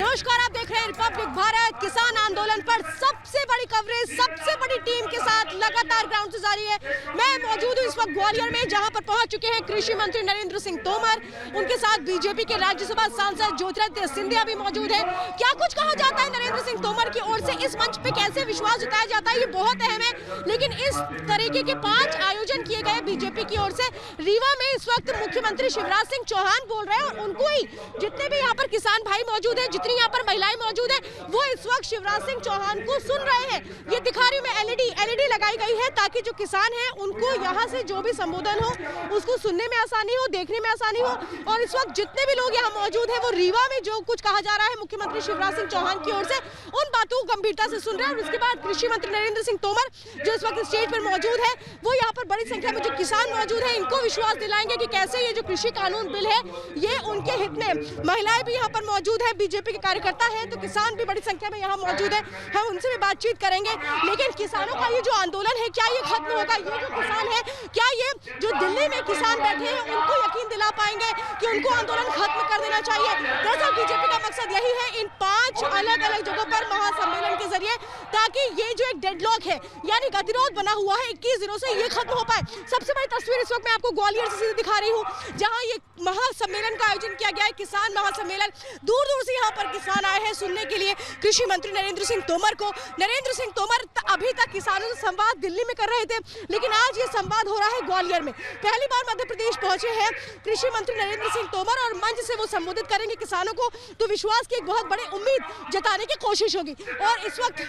नमस्कार, आप देख रहे हैं रिपब्लिक भारत। किसान आंदोलन पर सबसे बड़ी कवरेज सबसे बड़ी टीम के साथ लगातार ग्राउंड से जारी है। मैं मौजूद हूँ इस वक्त ग्वालियर में, जहां पर पहुंच चुके हैं कृषि मंत्री नरेंद्र सिंह तोमर। उनके साथ बीजेपी के राज्यसभा सांसद ज्योतिरादित्य सिंधिया भी मौजूद है। क्या कुछ कहा जाता है नरेंद्र सिंह तोमर की ओर से, इस मंच पे कैसे विश्वास जताया जाता है, ये बहुत अहम है। लेकिन इस तरीके के 5 आयोजन किए गए बीजेपी की ओर से। रीवा में इस वक्त मुख्यमंत्री शिवराज सिंह चौहान बोल रहे हैं और उनको ही जितने भी यहाँ पर किसान भाई मौजूद है, जितनी यहाँ पर महिलाएं मौजूद है, वो इस वक्त शिवराज सिंह चौहान को सुन रहे हैं। ये दिखा रही हूँ मैं, एलईडी लगाई गई है ताकि जो किसान है उनको यहाँ से जो भी संबोधन हो उसको सुनने में आसानी हो, देखने में आसानी हो। और इस वक्त जितने भी लोग यहाँ मौजूद है वो रीवा में जो कुछ कहा जा रहा है मुख्यमंत्री शिवराज सिंह चौहान की ओर से, उन बातों को गंभीरता से सुन रहे हैं। और उसके बाद कृषि मंत्री नरेंद्र सिंह तोमर जो इस वक्त स्टेज पर मौजूद है, वो यहाँ पर बड़ी संख्या में जो किसान मौजूद है इनको विश्वास दिलाएंगे कि कैसे ये जो कृषि कानून बिल है ये उनके हित में। महिलाएं भी यहाँ पर मौजूद है, बीजेपी के कार्यकर्ता है, तो किसान भी बड़ी संख्या में यहाँ मौजूद है। हम उनसे भी बातचीत करेंगे। लेकिन किसानों का ये जो आंदोलन है, क्या ये खत्म होगा? ये जो किसान है, क्या ये जो दिल्ली में किसान बैठे हैं उनको यकीन दिला पाएंगे कि उनको आंदोलन खत्म कर देना चाहिए? दरअसल बीजेपी का मकसद यही है इन 5 अलग अलग जगहों पर महासम्मेलन के जरिए, ताकि ये जो एक डेडलॉक है यानी गतिरोध बना हुआ है 21 दिनों से, ये खत्म हो पाए। सबसे बड़ी तस्वीर इस वक्त मैं आपको ग्वालियर से सीधे दिखा रही हूँ, जहाँ ये महासम्मेलन का आयोजन किया गया है, किसान महासम्मेलन। दूर दूर से यहाँ पर किसान आए हैं सुनने के लिए कृषि मंत्री नरेंद्र सिंह तोमर को। नरेंद्र सिंह तोमर अभी तक किसानों से संवाद दिल्ली में कर रहे थे, लेकिन आज ये संवाद हो रहा है ग्वालियर में। पहली बार मध्य प्रदेश पहुंचे हैं कृषि मंत्री नरेंद्र सिंह तोमर और मंच से वो संबोधित करेंगे किसानों को, तो विश्वास की एक बहुत बड़ी उम्मीद जताने की कोशिश होगी। और इस वक्त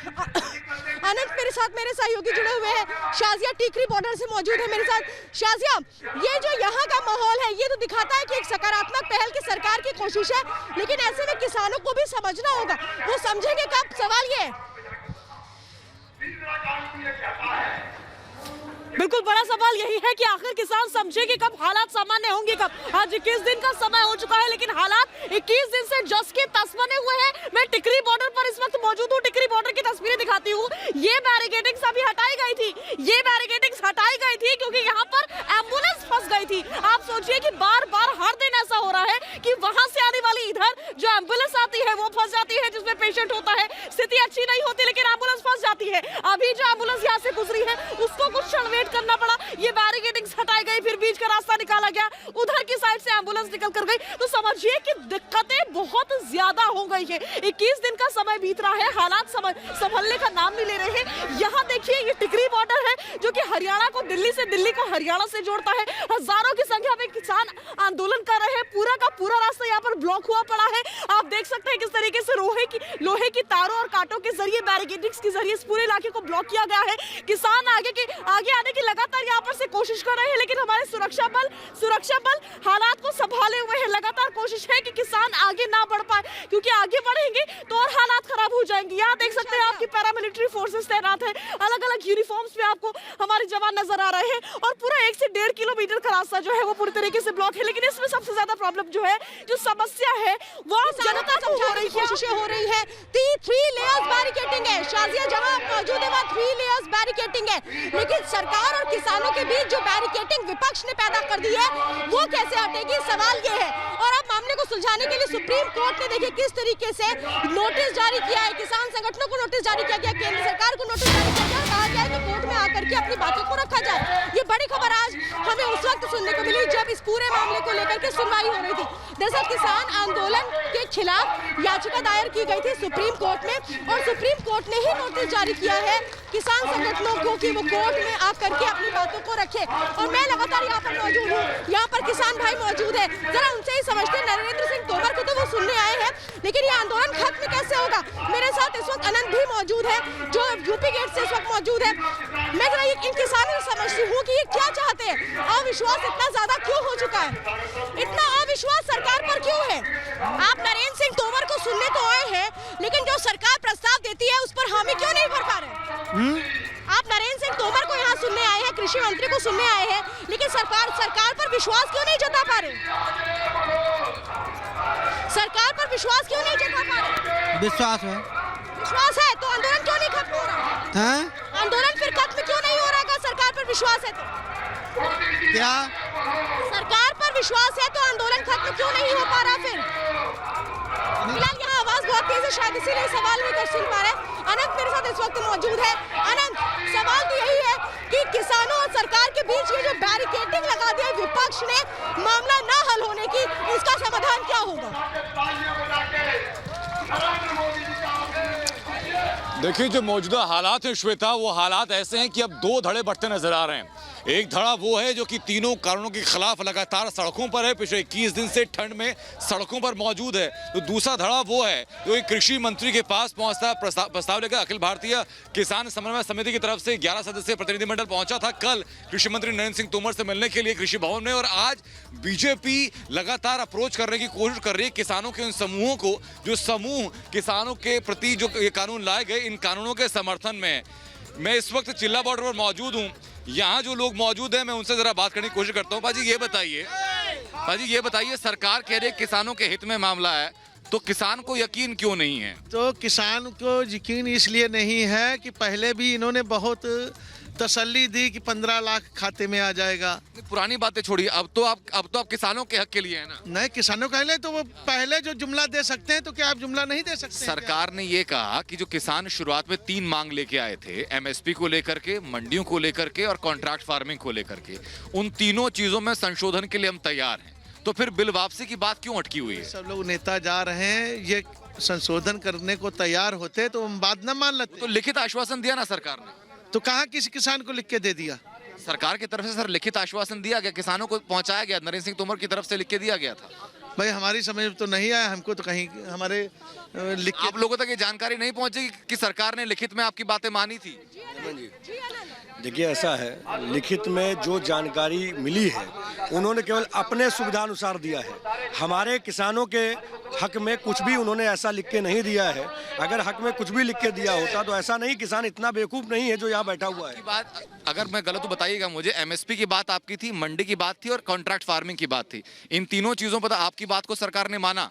अनंत मेरे साथ, मेरे सहयोगी जुड़े हुए हैं, शाजिया टीकरी बॉर्डर से मौजूद है मेरे साथ। शाजिया, ये जो यहाँ का माहौल है ये तो दिखाता है कि एक सकारात्मक पहल की सरकार की कोशिश है, लेकिन ऐसे में किसानों को भी समझना होगा। वो समझेंगे कब? सवाल ये है। बिल्कुल, बड़ा सवाल यही है कि आखिर किसान समझेंगे कब, हालात सामान्य होंगे कब। आज 21 दिन का समय हो चुका है, लेकिन हालात 21 दिन से जस के तस बने हुए हैं। मैं टिकरी बॉर्डर पर इस वक्त मौजूद हूँ, टिकरी बॉर्डर की तस्वीरें दिखाती हूँ। ये बैरिकेडिंग्स अभी हटाई गई थी, ये बैरिकेडिंग्स हटाई गई थी क्योंकि यहाँ पर एम्बुलेंस फंस गई थी। आप सोचिए कि बार बार हर दिन ऐसा हो रहा है कि वहां से आने वाली इधर जो एम्बुलेंस आती है वो फंस जाती है, जिसमें पेशेंट होता है, स्थिति अच्छी नहीं होती, लेकिन एम्बुलेंस फंस जाती है। अभी जो एम्बुलेंस यहाँ से गुजरी है उसको कुछ क्षण वेट करना पड़ा, ये बैरिकेडिंग्स हटाई गई, फिर बीच का रास्ता निकाला गया, उधर की साइड से एम्बुलेंस निकल कर गई। तो समझिए कि दिक्कतें बहुत ज्यादा हो गई है। 21 दिन का समय बीत रहा है, हालात संभलने का नाम नहीं ले रहे हैं। यहाँ देखिए, ये टिकरी बॉर्डर है जो कि हरियाणा को दिल्ली से, दिल्ली को हरियाणा से जोड़ता है। हजारों की संख्या में किसान आंदोलन कर रहे हैं, पूरा का पूरा रास्ता यहाँ पर ब्लॉक हुआ पड़ा है। आप देख सकते हैं किस तरीके से लोहे की तारों और कांटों के जरिए, बैरिकेडिंग्स के जरिए इस पूरे इलाके को ब्लॉक किया गया है। किसान आगे आने की लगातार यहाँ पर से कोशिश कर रहे हैं, लेकिन हमारे सुरक्षा बल हालात को संभाले हुए हैं। लगातार कोशिश है कि किसान आगे ना बढ़ पाए, क्योंकि आगे बढ़ेंगे तो और हालात खराब हो जाएंगे। यहाँ देख सकते हैं आपकी पैरामिलिट्री फोर्सेस तैनात है, अलग अलग यूनिफॉर्म्स में आपको हमारे जवान नजर आ रहे हैं, और पूरा 1 से 1.5 किलोमीटर का रास्ता जो है वो पूरी तरीके से ब्लॉक है। लेकिन इसमें सबसे ज्यादा प्रॉब्लम जो है, जो समस्या है, वो जनता को हो रही है, कोशिशें हो रही है। 3 लेयर्स बैरिकेडिंग है शाजिया, जहाँ आप मौजूद है वहाँ 3 लेयर्स बैरिकेडिंग है। लेकिन सरकार और किसानों के बीच जो बैरिकेडिंग विपक्ष ने पैदा कर दी है वो कैसे हटेगी, सवाल ये है। और अब मामले को सुलझाने के लिए सुप्रीम कोर्ट ने देखिए किस तरीके से नोटिस जारी किया है, किसान संगठनों को नोटिस जारी किया गया, केंद्र सरकार को नोटिस जारी किया गया, कहा गया है कि कोर्ट में आकर के अपनी बातों को रखा जाए। ये बड़ी खबर आज हमें उस वक्त सुनने को मिली जब इस पूरे मामले को लेकर के सुनवाई हो रही थी। दरअसल किसान आंदोलन के खिलाफ याचिका दायर की गई थी सुप्रीम कोर्ट में, और सुप्रीम कोर्ट ने ही नोटिस जारी किया है किसान संगठनों को कि वो कोर्ट में आकर के अपनी बातों को रखे। और मैं लगातार यहाँ पर मौजूद हूँ, यहाँ पर किसान भाई मौजूद है, जरा उनसे ही समझते हैं। नरेंद्र सिंह तोमर को तो वो सुनने आए हैं, लेकिन ये आंदोलन खत्म कैसे होगा? मेरे साथ इस वक्त अनंत भी मौजूद है जो यूपी गेट से इस वक्त मौजूद है। मैं जरा इन किसानों से समझती हूँ कि ये क्या चाहते हैं, अविश्वास इतना ज्यादा क्यों हो चुका है, इतना अविश्वास सरकार पर क्यों है? आप नरेंद्र सिंह तोमर को सुनने तो आए हैं, लेकिन जो सरकार प्रस्ताव देती है उस पर हामी क्यों नहीं भर पा रहे? आप नरेंद्र सिंह तोमर को यहाँ सुनने आए हैं, कृषि मंत्री को सुनने आए हैं, लेकिन सरकार पर विश्वास क्यों नहीं जता पा रहे? सरकार पर विश्वास क्यों नहीं जता पा रहे? विश्वास है तो आंदोलन क्यों नहीं खत्म हो रहा है? आंदोलन फिर खत्म क्यों नहीं हो रहा है? सरकार पर विश्वास है तो क्या? सरकार पर विश्वास है तो आंदोलन खत्म क्यों नहीं हो पा रहा? फिर फिलहाल यहाँ आवाज आवाज बहुत तेज है, शायद इसीलिए सवाल नहीं कर सुन पा रहे। अनंत मेरे साथ इस वक्त मौजूद है। अनंत, सवाल तो यही है कि किसानों और सरकार के बीच ये जो बैरिकेडिंग लगा दिया विपक्ष ने मामला ना हल होने की, इसका समाधान क्या होगा? देखिए, जो मौजूदा हालात हैं श्वेता, वो हालात ऐसे हैं कि अब दो धड़े बढ़ते नजर आ रहे हैं। एक धड़ा वो है जो कि तीनों कारणों के खिलाफ लगातार सड़कों पर है, पिछले 21 दिन से ठंड में सड़कों पर मौजूद है। तो दूसरा धड़ा वो है जो कि कृषि मंत्री के पास पहुंचता प्रस्ताव लेकर अखिल भारतीय किसान समन्वय समिति की तरफ से 11 सदस्यीय प्रतिनिधिमंडल पहुंचा था कल कृषि मंत्री नरेंद्र सिंह तोमर से मिलने के लिए कृषि भवन में। और आज बीजेपी लगातार अप्रोच करने की कोशिश कर रही है किसानों के उन समूहों को जो समूह किसानों के प्रति जो ये कानून लाए गए, इन कानूनों के समर्थन में। मैं इस वक्त चिल्ला बॉर्डर पर मौजूद हूँ। यहाँ जो लोग मौजूद हैं मैं उनसे जरा बात करने की कोशिश करता हूँ। पाजी ये बताइए, सरकार कह रही है किसानों के हित में मामला है, तो किसान को यकीन क्यों नहीं है? तो किसान को यकीन इसलिए नहीं है कि पहले भी इन्होंने बहुत तसल्ली दी कि 15 लाख खाते में आ जाएगा। पुरानी बातें छोड़िए, अब तो आप किसानों के हक के लिए है ना? नहीं, किसानों के लिए तो वो पहले जो जुमला दे सकते हैं, तो क्या आप जुमला नहीं दे सकते? सरकार ने ये कहा कि जो किसान शुरुआत में 3 मांग लेके आए थे, एमएसपी को लेकर के, मंडियों को लेकर के और कॉन्ट्रैक्ट फार्मिंग को लेकर के, उन तीनों चीजों में संशोधन के लिए हम तैयार हैं। तो फिर बिल वापसी की बात क्यों अटकी हुई है? सब लोग नेता जा रहे हैं, ये संशोधन करने को तैयार होते तो हम बात न मान लेते। तो लिखित आश्वासन दिया ना सरकार ने? तो कहाँ किसी किसान को लिख के दे दिया? सरकार की तरफ से सर लिखित आश्वासन दिया गया, किसानों को पहुंचाया गया, नरेंद्र सिंह तोमर की तरफ से लिख के दिया गया था। भाई हमारी समझ में तो नहीं आया, हमको तो कहीं हमारे लिख के। आप लोगों तक ये जानकारी नहीं पहुंची कि सरकार ने लिखित में आपकी बातें मानी थी? देखिए, ऐसा है, लिखित में जो जानकारी मिली है उन्होंने केवल अपने सुविधानुसार दिया है। हमारे किसानों के हक में कुछ भी उन्होंने ऐसा लिख के नहीं दिया है। अगर हक में कुछ भी लिख के दिया होता तो ऐसा नहीं, किसान इतना बेवकूफ नहीं है जो यहाँ बैठा हुआ है। बात अगर मैं गलत हूं बताइएगा मुझे, एमएसपी की बात आपकी थी, मंडी की बात थी और कॉन्ट्रैक्ट फार्मिंग की बात थी। इन तीनों चीजों पर आपकी बात को सरकार ने माना,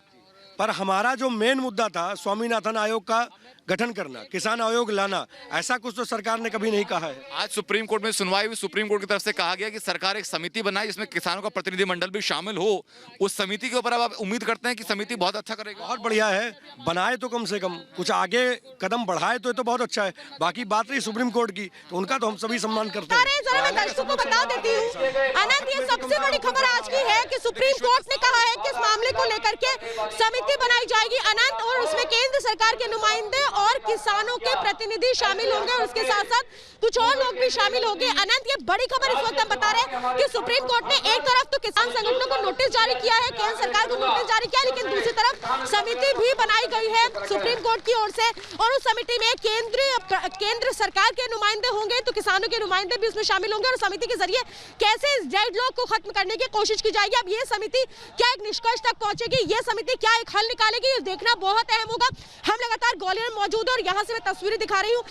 पर हमारा जो मेन मुद्दा था स्वामीनाथन आयोग का गठन करना, किसान आयोग लाना, ऐसा कुछ तो सरकार ने कभी नहीं कहा है। आज सुप्रीम कोर्ट में सुनवाई हुई, सुप्रीम कोर्ट की तरफ से कहा गया कि सरकार एक समिति बनाए जिसमें किसानों का प्रतिनिधिमंडल भी शामिल हो। उस समिति के ऊपर अब आप उम्मीद करते हैं कि समिति बहुत अच्छा करेगी? बहुत बढ़िया है, बनाए तो कम से कम कुछ आगे कदम बढ़ाए तो ये तो बहुत अच्छा है। बाकी बात रही सुप्रीम कोर्ट की, तो उनका तो हम सभी सम्मान करते हैं। जरा मैं दर्शकों को बता देती हूँ अनंत, ये सबसे बड़ी खबर आज की है कि सुप्रीम कोर्ट ने कहा है कि इस मामले को लेकर के समिति बनाई जाएगी अनंत, और उसमें केंद्र सरकार के नुमाइंदे और किसानों के प्रतिनिधि शामिल होंगे और उसके साथ साथ कुछ और लोग भी शामिल होंगे। अनंत, ये बड़ी खबर इस वक्त हम बता रहे हैं कि सुप्रीम कोर्ट ने एक तरफ तो किसान संगठनों को नोटिस जारी किया है, केंद्र सरकार को नोटिस जारी किया, लेकिन दूसरी तरफ समिति भी बनाई गई है सुप्रीम कोर्ट की ओर से, और उस समिति में केंद्र सरकार के नुमाइंदे होंगे तो किसानों के नुमाइंदे भी उसमें शामिल होंगे, और समिति के जरिए कैसे इस डेडलॉक को खत्म करने की कोशिश की जाएगी। अब ये समिति क्या एक निष्कर्ष तक पहुंचेगी, ये समिति क्या एक हल निकालेगी, ये देखना बहुत अहम होगा। हम लगातार ग्वालियर में मौजूद है और यहाँ से मैं तस्वीरें दिखा रही हूँ।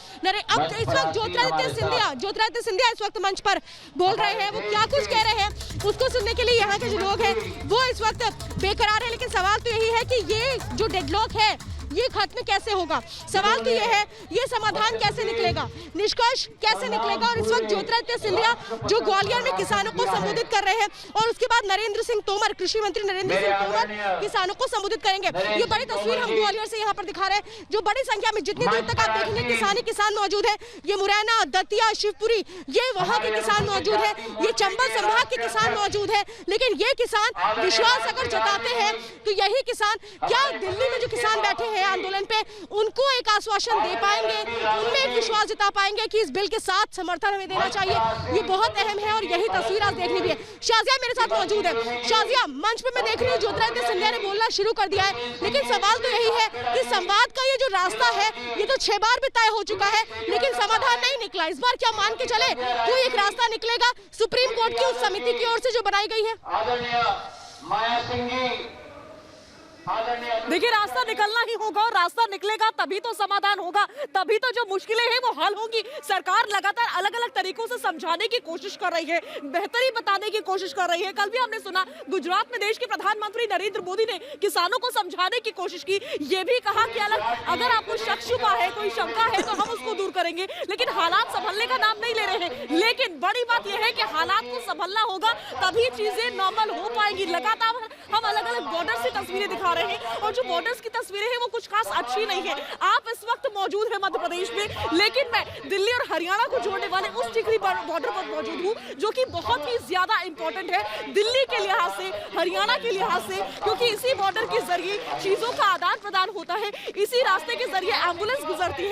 अब इस वक्त ज्योतिरादित्य सिंधिया इस वक्त मंच पर बोल रहे हैं, वो क्या कुछ कह रहे हैं उसको सुनने के लिए यहाँ के जो लोग हैं वो इस वक्त बेकरार है। लेकिन सवाल तो यही है कि ये जो डेडलॉक है ये खत्म कैसे होगा? सवाल तो ये है, ये समाधान कैसे निकलेगा, निष्कर्ष कैसे निकलेगा? और इस वक्त ज्योतिरादित्य सिंधिया जो ग्वालियर में किसानों को संबोधित कर रहे हैं, और उसके बाद नरेंद्र सिंह तोमर, कृषि मंत्री नरेंद्र सिंह तोमर किसानों को संबोधित करेंगे। ये बड़ी तस्वीर हम ग्वालियर से यहाँ पर दिखा रहे हैं, जो बड़ी संख्या में जितनी दूर तक आप देखेंगे किसान मौजूद है। ये मुरैना, दतिया, शिवपुरी, ये वहाँ के किसान मौजूद है, ये चंबल संभाग के किसान मौजूद है। लेकिन ये किसान विश्वास अगर जताते हैं तो यही किसान क्या दिल्ली में जो किसान बैठे हैं आंदोलन पे, उनको एक आश्वासन दे पाएंगे, उनमें एक विश्वास जता पाएंगे कि इस बिल के साथ समर्थन हमें देना चाहिए। ये बहुत अहम है और यही तस्वीर आज देखनी भी है। शाजिया मेरे साथ मौजूद है। शाजिया, मंच पे मैं देख रही हूँ ज्योतिरादित्य सिंधिया ने बोलना शुरू कर दिया है, लेकिन सवाल तो यही है कि संवाद का ये जो रास्ता है ये तो 6 बार भी तय हो चुका है, लेकिन समाधान नहीं निकला। इस बार क्या मान के चले कोई एक रास्ता निकलेगा सुप्रीम कोर्ट की उस समिति की ओर से जो बनाई गई है? देखिए, रास्ता निकलना ही होगा और रास्ता निकलेगा तभी तो समाधान होगा, तभी तो जो मुश्किलें हैं वो हल होंगी। सरकार लगातार अलग अलग तरीकों से समझाने की कोशिश कर रही है, बेहतरी बताने की कोशिश कर रही है। कल भी हमने सुना गुजरात में देश के प्रधानमंत्री नरेंद्र मोदी ने किसानों को समझाने की कोशिश की, ये भी कहा कि अगर आपको शक शुबा है, कोई शंका है तो हम उसको दूर करेंगे, लेकिन हालात संभलने का नाम नहीं ले रहे हैं। लेकिन बड़ी बात यह है कि हालात को संभलना होगा, तभी चीजें नॉर्मल हो पाएंगी। लगातार हम अलग अलग बॉर्डर से तस्वीरें दिखा रहे हैं और जो बॉर्डर्स की तस्वीरें हैं वो कुछ खास अच्छी नहीं है। आप इस वक्त मौजूद हैं मध्य प्रदेश में, लेकिन मैं दिल्ली और हरियाणा को जोड़ने वाले उस टिकरी बॉर्डर पर मौजूद हूँ जो कि बहुत ही ज्यादा इंपॉर्टेंट है दिल्ली के लिहाज से, हरियाणा के लिहाज से, क्योंकि इसी बॉर्डर के जरिए चीजों का आदान प्रदान होता है, इसी रास्ते के जरिए एम्बुलेंस गुजरती है